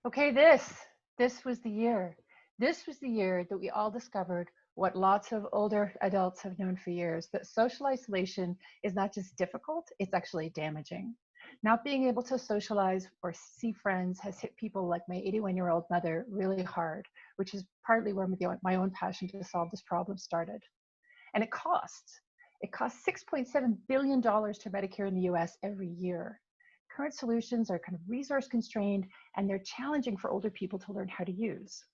Okay, this was the year. This was the year that we all discovered what lots of older adults have known for years, that social isolation is not just difficult, it's actually damaging. Not being able to socialize or see friends has hit people like my 81-year-old mother really hard, which is partly where my own passion to solve this problem started. And it costs. It costs $6.7 billion to Medicare in the US every year. Current solutions are kind of resource constrained, and they're challenging for older people to learn how to use.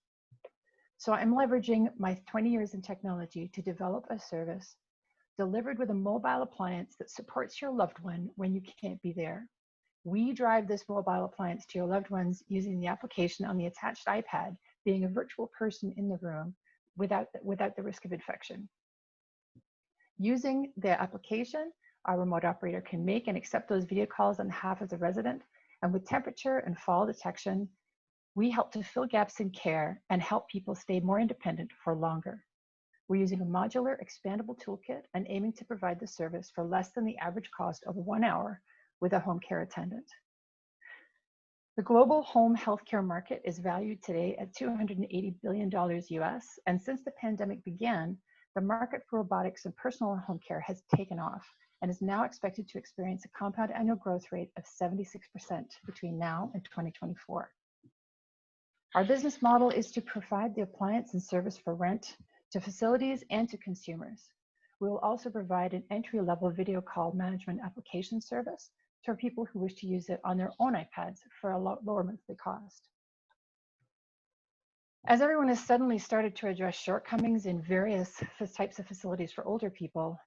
So I'm leveraging my 20 years in technology to develop a service delivered with a mobile appliance that supports your loved one when you can't be there. We drive this mobile appliance to your loved ones using the application on the attached iPad, being a virtual person in the room without the risk of infection. Using the application, our remote operator can make and accept those video calls on behalf of the resident, and with temperature and fall detection, we help to fill gaps in care and help people stay more independent for longer. We're using a modular, expandable toolkit and aiming to provide the service for less than the average cost of 1 hour with a home care attendant. The global home healthcare market is valued today at $280 billion US, and since the pandemic began, the market for robotics and personal home care has taken off and is now expected to experience a compound annual growth rate of 76% between now and 2024. Our business model is to provide the appliance and service for rent to facilities and to consumers. We will also provide an entry-level video call management application service to people who wish to use it on their own iPads for a lower monthly cost. As everyone has suddenly started to address shortcomings in various types of facilities for older people,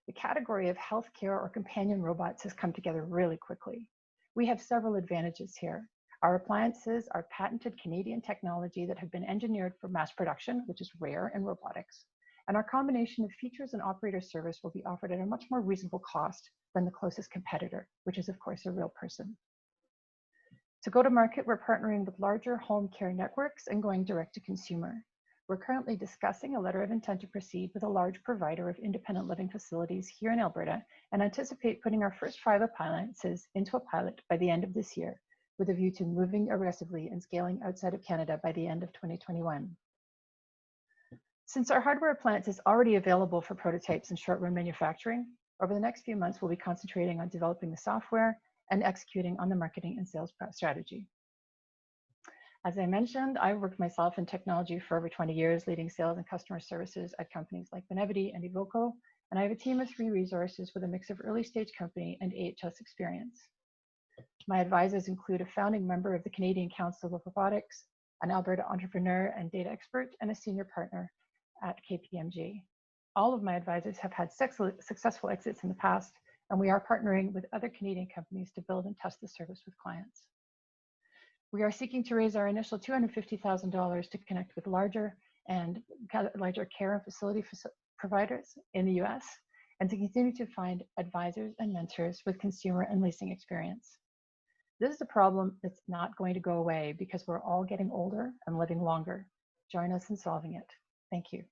the category of healthcare or companion robots has come together really quickly. We have several advantages here. Our appliances are patented Canadian technology that have been engineered for mass production, which is rare in robotics. And our combination of features and operator service will be offered at a much more reasonable cost than the closest competitor, which is of course a real person. To go to market, we're partnering with larger home care networks and going direct to consumer. We're currently discussing a letter of intent to proceed with a large provider of independent living facilities here in Alberta and anticipate putting our first 5 appliances into a pilot by the end of this year, with a view to moving aggressively and scaling outside of Canada by the end of 2021. Since our hardware appliance is already available for prototypes and short-run manufacturing, over the next few months, we'll be concentrating on developing the software and executing on the marketing and sales strategy. As I mentioned, I've worked myself in technology for over 20 years, leading sales and customer services at companies like Benevity and Evoco, and I have a team of 3 resources with a mix of early stage company and AHS experience. My advisors include a founding member of the Canadian Council of Robotics, an Alberta entrepreneur and data expert, and a senior partner at KPMG. All of my advisors have had successful exits in the past, and we are partnering with other Canadian companies to build and test the service with clients. We are seeking to raise our initial $250,000 to connect with larger care and facility providers in the US, and to continue to find advisors and mentors with consumer and leasing experience. This is a problem that's not going to go away because we're all getting older and living longer. Join us in solving it. Thank you.